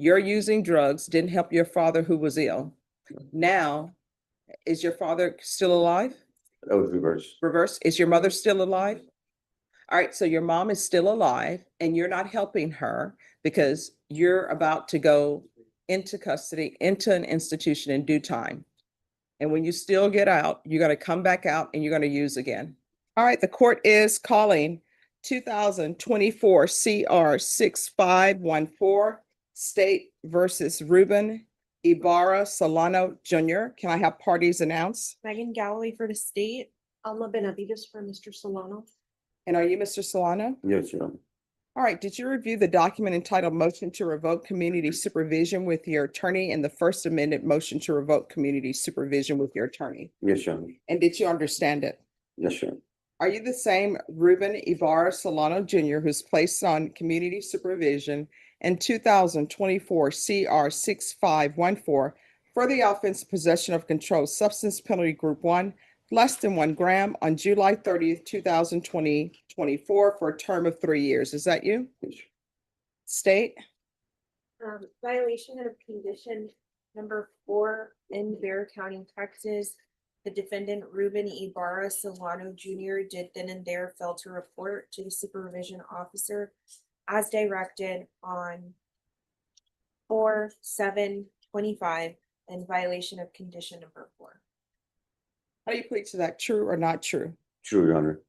You're using drugs, didn't help your father who was ill. Now, is your father still alive? That was reverse. Reverse, is your mother still alive? All right, so your mom is still alive and you're not helping her because you're about to go into custody, into an institution in due time. And when you still get out, you're going to come back out and you're going to use again. All right, the court is calling 2024 CR 6514 State versus Ruben Ibarra Solano Jr. Can I have parties announced? Megan Galloway for the state. Alma Benavides for Mr. Solano. And are you Mr. Solano? Yes, Your Honor. All right, did you review the document entitled Motion to Revoke Community Supervision with your attorney and the first amended motion to revoke community supervision with your attorney? Yes, Your Honor. And did you understand it? Yes, Your Honor. Are you the same Ruben Ibarra Solano Jr. who's placed on community supervision in 2024 CR 6514 for the offense of possession of controlled substance penalty group 1 less than 1 gram on July 30th, 2024 for a term of 3 years? Is that you? Yes. State? Violation of condition number 4 in Bexar County, Texas. The defendant Ruben Ibarra Solano Jr. did then and there fail to report to the supervision officer as directed on 4/7/25 in violation of condition number 4. How do you plead to that? True or not true? True, Your Honor.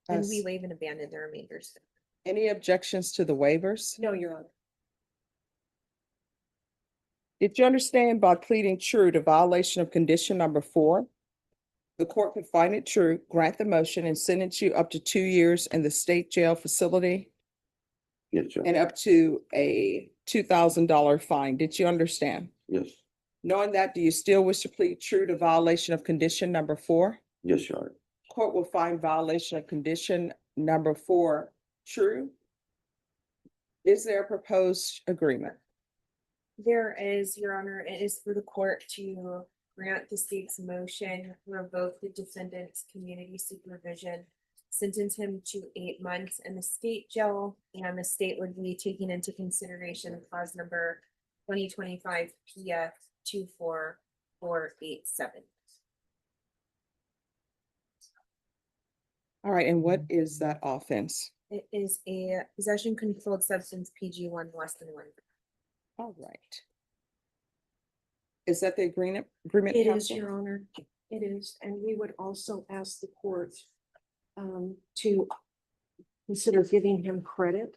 And Yes. we waive and abandon the remainders. Any objections to the waivers? No, Your Honor. Did you understand by pleading true to violation of condition number 4? The court could find it true, grant the motion, and sentence you up to 2 years in the state jail facility Yes, Your and Honor. up to a $2,000 fine. Did you understand? Yes. Knowing that, do you still wish to plead true to violation of condition number 4? Yes, Your Honor. Court will find violation of condition number 4 true. Is there a proposed agreement? There is, Your Honor, it is for the court to grant the state's motion, revoke the defendant's community supervision, sentence him to 8 months in the state jail, and the state would be taking into consideration clause number 2025 PF 24487. All right, and what is that offense? It is a possession controlled substance PG1 less than 1. All right. Is that the agreement? It is, counsel? Your Honor, it is, and we would also ask the court to consider giving him credit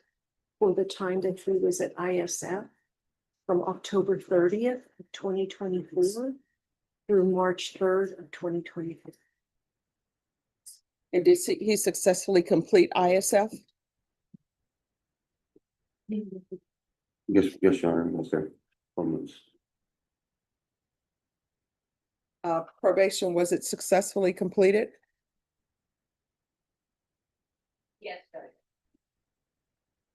for the time that he was at ISF from October 30th of 2024 through March 3rd of 2024. And did he successfully complete ISF? Yes, Your Honor. Yes, sir. Almost. Probation, was it successfully completed? Yes, sir.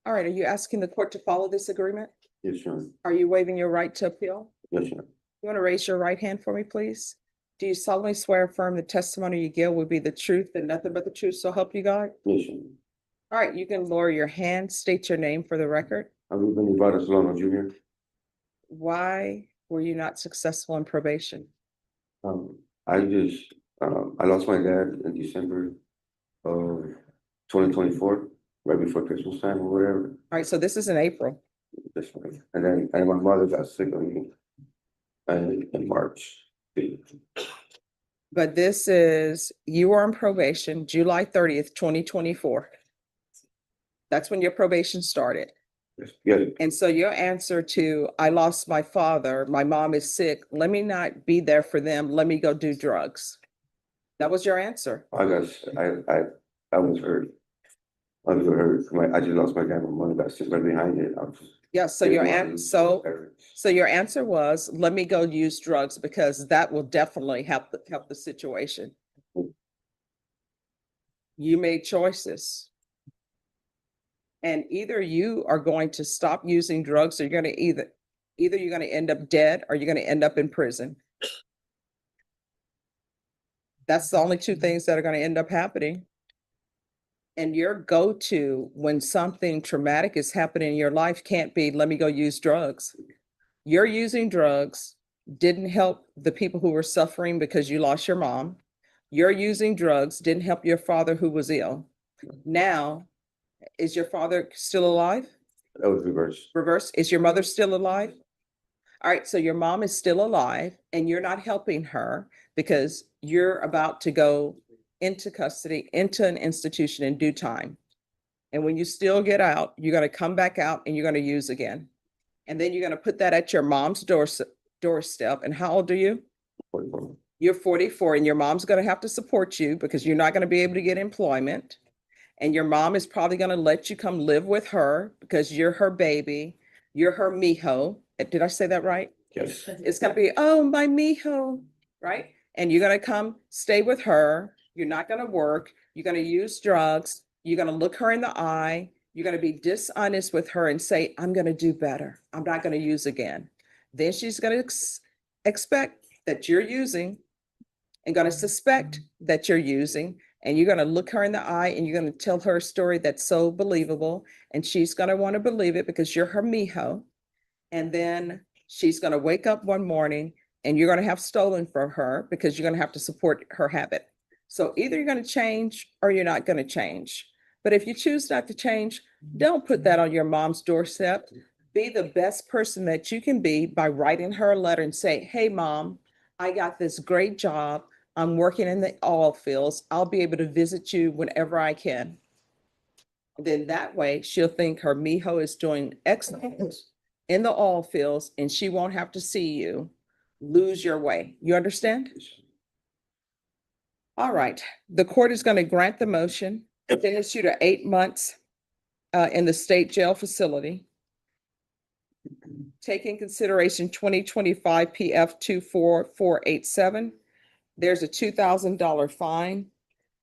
All right, are you asking the court to follow this agreement? Yes, Your Honor. Are you waiving your right to appeal? Yes, Your Honor. You want to raise your right hand for me, please? Do you solemnly swear or affirm the testimony you give will be the truth and nothing but the truth, so help you God? Yes, Your Honor. All right, you can lower your hand, state your name for the record. I'm Ruben Ibarra Solano Jr. Why were you not successful in probation? I lost my dad in December of 2024, right before Christmas time or whatever. All right, so this is in April. That's right. And my mother got sick on me in March. But this is, you were on probation July 30th, 2024. That's when your probation started. Yes, And so your answer to, I lost my father, my mom is sick, let me not be there for them, let me go do drugs. That was your answer. I was hurt. I was hurt. I just lost my dad. My mother got sick right behind it. Yeah, so your answer was, let me go use drugs because that will definitely help the situation. You made choices. And either you are going to stop using drugs or you're going to either you're going to end up dead or you're going to end up in prison. That's the only two things that are going to end up happening. And your go-to when something traumatic is happening in your life can't be, let me go use drugs. You're using drugs, didn't help the people who were suffering because you lost your mom. You're using drugs, didn't help your father who was ill. Now, is your father still alive? That was reversed. Reverse, is your mother still alive? All right, so your mom is still alive and you're not helping her because you're about to go into custody, into an institution in due time. And when you still get out, you're gonna come back out and you're gonna use again. And then you're gonna put that at your mom's doorstep. And how old are you? 44. You're 44 and your mom's gonna have to support you because you're not gonna be able to get employment. And your mom is probably gonna let you come live with her because you're her baby, you're her mijo. Did I say that right? Yes. It's gonna be, oh, my mijo, right? And you're gonna come stay with her. You're not gonna work. You're gonna use drugs. You're gonna look her in the eye. You're gonna be dishonest with her and say, I'm gonna do better. I'm not gonna use again. Then she's gonna expect that you're using and gonna suspect that you're using. And you're gonna look her in the eye and you're gonna tell her a story that's so believable. And she's gonna wanna believe it because you're her mijo. And then she's gonna wake up one morning and you're gonna have stolen from her because you're gonna have to support her habit. So either you're gonna change or you're not gonna change. But if you choose not to change, don't put that on your mom's doorstep. Be the best person that you can be by writing her a letter and say, hey, mom, I got this great job. I'm working in the oil fields. I'll be able to visit you whenever I can. Then that way she'll think her mijo is doing excellent in the oil fields and she won't have to see you lose your way. You understand? All right, the court is going to grant the motion, sentence you to 8 months in the state jail facility. Take in consideration 2025 PF 24487. There's a $2,000 fine.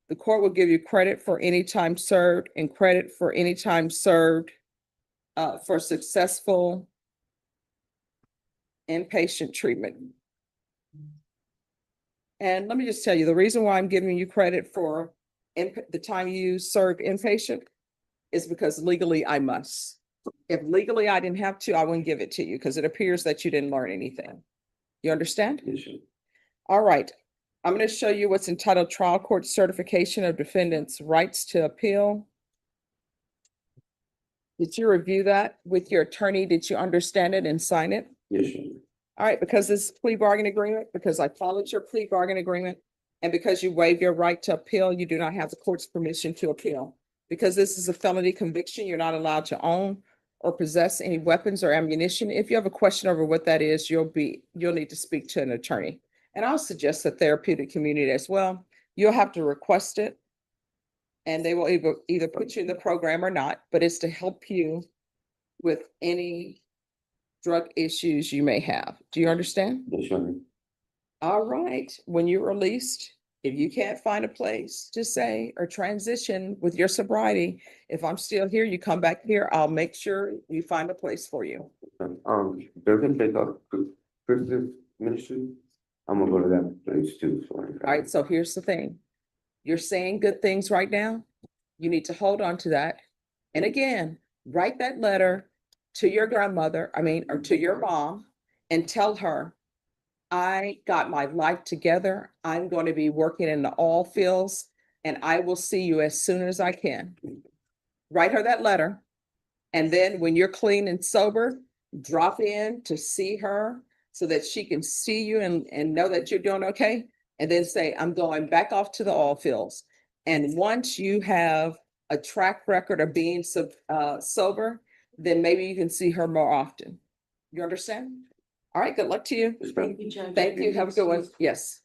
The court will give you credit for any time served and credit for any time served for successful inpatient treatment. And let me just tell you, the reason why I'm giving you credit for the time you serve inpatient is because legally I must. If legally I didn't have to, I wouldn't give it to you because it appears that you didn't learn anything. You understand? Yes, sir. All right. I'm going to show you what's entitled Trial Court Certification of Defendant's Rights to Appeal. Did you review that with your attorney? Did you understand it and sign it? Yes, sir. All right, because this plea bargain agreement, because I followed your plea bargain agreement, and because you waive your right to appeal, you do not have the court's permission to appeal. Because this is a felony conviction, you're not allowed to own or possess any weapons or ammunition. If you have a question over what that is, you'll need to speak to an attorney. And I'll suggest the therapeutic community as well. You'll have to request it. And they will either put you in the program or not, but it's to help you with any drug issues you may have. Do you understand? Yes, sir. All right, when you're released, if you can't find a place to stay or transition with your sobriety, if I'm still here, you come back here, I'll make sure you find a place for you. They're gonna take up prison ministry. I'm gonna go to that place too. So All right, so here's the thing. You're saying good things right now. You need to hold on to that. And again, write that letter to your grandmother, or to your mom, and tell her, I got my life together. I'm going to be working in the oil fields and I will see you as soon as I can. Write her that letter. And then when you're clean and sober, drop in to see her so that she can see you and know that you're doing okay. And then say, I'm going back off to the oil fields. And once you have a track record of being sober, then maybe you can see her more often. You understand? All right, good luck to you. Yes, ma'am. Thank you, Judge. Thank you. Have a good one. Yes.